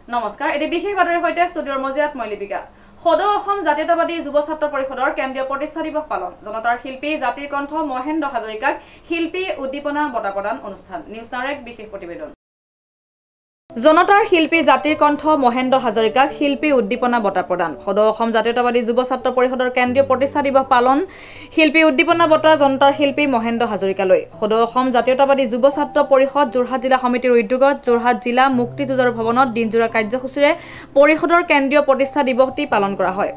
নমস্কাৰ এটি বিশেষ বাতৰিৰ সৈতে ষ্টুডিঅ'ৰ মজিয়াত মই লিপিকা সদৌ অসম জাতীয়তাবাদী যুৱ ছাত্ৰ পৰিষদৰ কেন্দ্ৰীয় প্ৰতিষ্ঠা দিৱস পালন জনতাৰ শিল্পী জাতিৰ কণ্ঠ মহেন্দ্ৰ হাজৰিকাক শিল্পী উদ্দীপনা বঁটা প্ৰদান অনুষ্ঠান নিউজ নাওৰ এক বিশেষ প্ৰতিবেদন জনতাৰ শিল্পী জাতিৰ কণ্ঠ মহেন্দ্ৰ হাজৰিকাক শিল্পী উদ্দীপনা বঁটা প্ৰদান সদৌ অসম জাতীয়তাবাদী যুৱ ছাত্ৰ পৰিষদৰ কেন্দ্ৰীয় প্ৰতিষ্ঠা দিৱস পালন শিল্পী উদ্দীপনা বঁটা জনতাৰ শিল্পী মহেন্দ্ৰ হাজৰিকালৈ সদৌ অসম জাতীয়তাবাদী যুৱ ছাত্ৰ পৰিষদ যোৰহাট জিলা সমিতিৰ উদ্যোগত যোৰহাট জিলা মুক্তি যুঁজাৰু ভৱনত দিনজোৰা কাৰ্যসূচীৰে পৰিষদৰ কেন্দ্ৰীয় প্ৰতিষ্ঠা দিৱসটি পালন কৰা হয়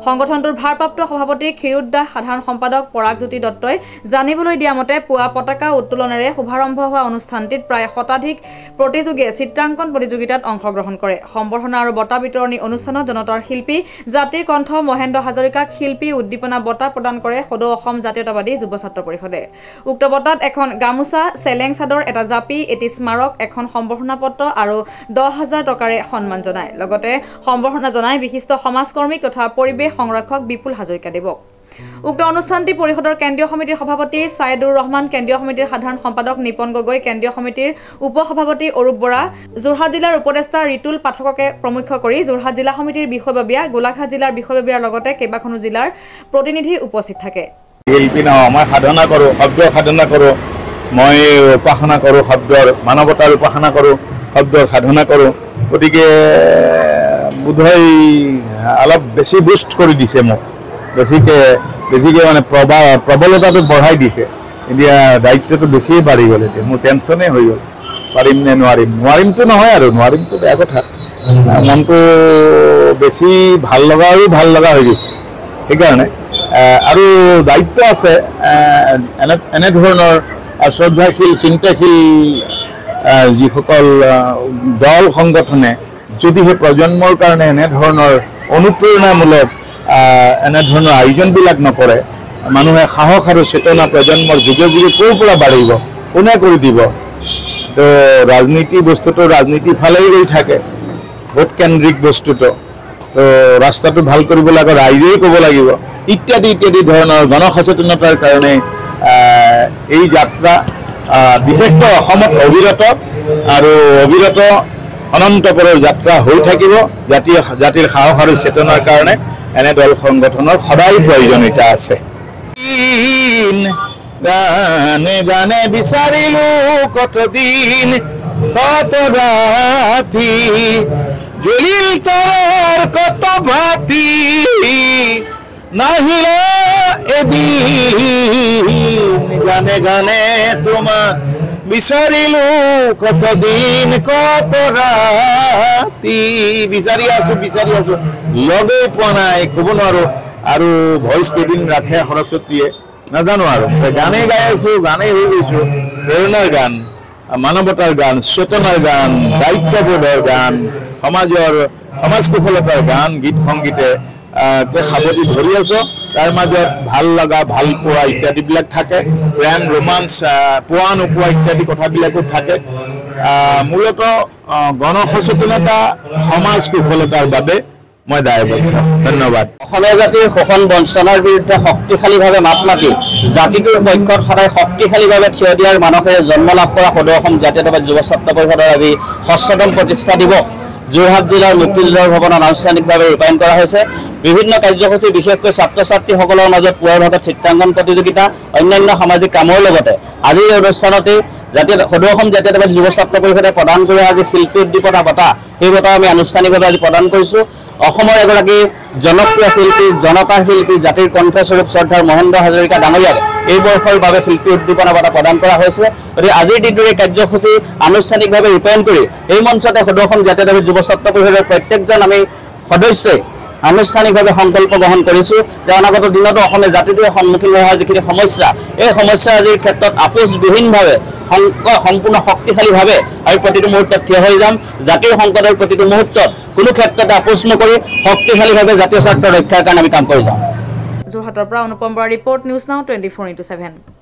সংগঠনটোৰ ভাৰপ্ৰাপ্ত সভাপতি ক্ষীৰোদ্দাস সাধাৰণ সম্পাদক পৰাগজ্যোতি দত্তই জানিবলৈ দিয়া মতে পুৱা পতাকা উত্তোলনেৰে শুভাৰম্ভ হোৱা অনুষ্ঠানটিত প্ৰায় শতাধিক প্ৰতিযোগীয়ে চিত্ৰাংকন প্ৰতিযোগিতাত অংশগ্ৰহণ কৰে সম্বৰ্ধনা আৰু বঁটা বিতৰণী অনুষ্ঠানত জনতাৰ শিল্পী জাতিৰ কণ্ঠ মহেন্দ্ৰ হাজৰিকাক শিল্পী উদ্দীপনা বঁটা প্ৰদান কৰে সদৌ অসম জাতীয়তাবাদী যুৱ ছাত্ৰ পৰিষদে উক্ত বঁটাত এখন গামোচা চেলেং চাদৰ এটা জাপি এটি স্মাৰক এখন সম্বৰ্ধনা পত্ৰ আৰু 10,000 টকাৰে সন্মান জনায় লগতে সম্বৰ্ধনা জনায় বিশিষ্ট সমাজকৰ্মী তথা পৰিৱেশ সংৰক্ষক বিপুল হাজৰিকা দেৱক উক্ত অনুষ্ঠানটি পৰিষদৰ কেন্দ্ৰীয় সমিতিৰ সভাপতি সাইদুৰ ৰহমান কেন্দ্ৰীয় সমিতিৰ সাধাৰণ সম্পাদক নিপন গগৈ কেন্দ্ৰীয় সমিতিৰ উপসভাপতি অৰূপ বৰা যোৰহাট জিলাৰ উপদেষ্টা ৰিতুল পাঠককে প্ৰমুখ কৰি যোৰহাট জিলা সমিতিৰ বিষয়ববীয়া গোলাঘাট জিলাৰ বিষয়ববীয়াৰ লগতে কেইবাখনো জিলাৰ প্ৰতিনিধি উপস্থিত থাকে শিল্পী নহয় মই সাধনা কৰোঁ শব্দৰ সাধনা কৰোঁ মই উপাসনা কৰোঁ শব্দৰ মানৱতাৰ উপাসনা কৰোঁ শব্দৰ সাধনা কৰোঁ গতিকে বোধহয় অলপ বেছি বুষ্ট কৰি দিছে মোক বেছিকে মানে প্ৰবলতাটো বঢ়াই দিছে এতিয়া দায়িত্বটো বেছিয়ে বাঢ়ি গ'ল এতিয়া মোৰ টেনশ্যনেই হৈ গ'ল পাৰিম নে নোৱাৰিমতো নহয় আৰু নোৱাৰিমতো বেয়া কথা মনটো বেছি ভাল লগা হৈ গৈছে সেইকাৰণে আৰু দায়িত্ব আছে এনেধৰণৰ শ্ৰদ্ধাশীল চিন্তাশীল যিসকল দল সংগঠনে যদিহে প্ৰজন্মৰ কাৰণে এনেধৰণৰ অনুপ্ৰেৰণামূলক এনেধৰণৰ আয়োজনবিলাক নকৰে মানুহে সাহস আৰু চেতনা প্ৰজন্মৰ যুগে যুগে ক'ৰ পৰা বাঢ়িব কোনে কৰি দিব তো ৰাজনীতি বস্তুটো ৰাজনীতি ফালেই গৈ থাকে ভোট কেন্দ্ৰিক বস্তুটো তো ৰাস্তাটো ভাল কৰিব লাগে ৰাইজেই ক'ব লাগিব ইত্যাদি ধৰণৰ গণসচেতনতাৰ কাৰণে এই যাত্ৰা বিশেষকৈ অসমত অবিৰত অনন্তপৰৰ যাত্ৰা হৈ থাকিব জাতিৰ সাহস আৰু চেতনাৰ কাৰণে এনে দল সংগঠনৰ সদায় প্ৰয়োজনীয়তা আছে গানে গানে বিচাৰিলো কতদিন কত ৰাতি জ্বলিল তোৰ কত ভাতি নাহিলে এদিন গানে গানে তোমাক বিচাৰিলো কতদিন কত ৰাতি বিচাৰি আছো লগেই পোৱা নাই ক'ব নোৱাৰো আৰু ভইচ কেইদিন ৰাখে সৰস্বতীয়ে নাজানো আৰু গানেই গাই আছো গানেই হৈ গৈছো প্ৰেৰণাৰ গান মানৱতাৰ গান চেতনাৰ গান দায়িত্ববোধৰ গান সমাজ কুশলতাৰ গান গীত সংগীতে সাৱটি ধৰি আছো তাৰ মাজত ভাল লগা ভাল পোৱা ইত্যাদিবিলাক থাকে প্ৰেম ৰোমাঞ্চ পোৱা নোপোৱা ইত্যাদি কথাবিলাকো থাকে মূলতঃ গণসচেতনতা সমাজ কুশলতাৰ বাবে মই দায়বদ্ধ ধন্যবাদ অসমীয়া জাতিৰ শোষণ বঞ্চনাৰ বিৰুদ্ধে শক্তিশালীভাৱে মাত মাতি জাতিটোৰ পক্ষত সদায় শক্তিশালীভাৱে থিয় দিয়াৰ মানসেৰে জন্ম লাভ কৰা সদৌ অসম জাতীয়তাবাদী যুৱ ছাত্ৰ পৰিষদৰ আজি ৬ম প্ৰতিষ্ঠা দিৱস যোৰহাট জিলাৰ মুক্তি যুঁজাৰু ভৱনত আনুষ্ঠানিকভাৱে ৰূপায়ণ কৰা হৈছে বিভিন্ন কাৰ্যসূচী বিশেষকৈ ছাত্ৰ ছাত্ৰীসকলৰ মাজত পুৱাৰ ভাগত চিত্ৰাংকন প্ৰতিযোগিতা অন্যান্য সামাজিক কামৰ লগতে আজিৰ অনুষ্ঠানতে সদৌ অসম জাতীয়তাবাদী যুৱ ছাত্ৰ পৰিষদে প্ৰদান কৰা আজি শিল্পী উদ্দীপনা বঁটা সেই বঁটা আমি আনুষ্ঠানিকভাৱে আজি প্ৰদান কৰিছোঁ অসমৰ এগৰাকী জনপ্ৰিয় শিল্পী জনতাৰ শিল্পী জাতিৰ কণ্ঠস্বৰূপ শ্ৰদ্ধাৰ মহেন্দ্ৰ হাজৰিকা ডাঙৰীয়াক এই বৰ্ষৰ বাবে শিল্পী উদ্দীপনা বঁটা প্ৰদান কৰা হৈছে গতিকে আজিৰ দিনটোৰ এই কাৰ্যসূচী আনুষ্ঠানিকভাৱে ৰূপায়ণ কৰি এই মঞ্চতে সদৌ অসম জাতীয়তাবাদী যুৱ ছাত্ৰ পৰিষদৰ প্ৰত্যেকজন আমি সদস্যই আনুষ্ঠানিকভাৱে সংকল্প গ্ৰহণ কৰিছোঁ যে অনাগত দিনতো অসমীয়া জাতিটোৱে সন্মুখীন হোৱা যিখিনি সমস্যা এই সমস্যা আজিৰ ক্ষেত্ৰত আপোচবিহীনভাৱে সম্পূৰ্ণ শক্তিশালীভাৱে আমি প্ৰতিটো মুহূৰ্তত থিয় হৈ যাম জাতিৰ সংকটৰ প্ৰতিটো মুহূৰ্তত কোনো ক্ষেত্ৰতে আপোচ নকৰি শক্তিশালীভাৱে জাতীয় স্বাৰ্থ ৰক্ষাৰ কাৰণে আমি কাম কৰি যাম যোৰহাটৰ পৰা অনুপম Bora report news now 24x7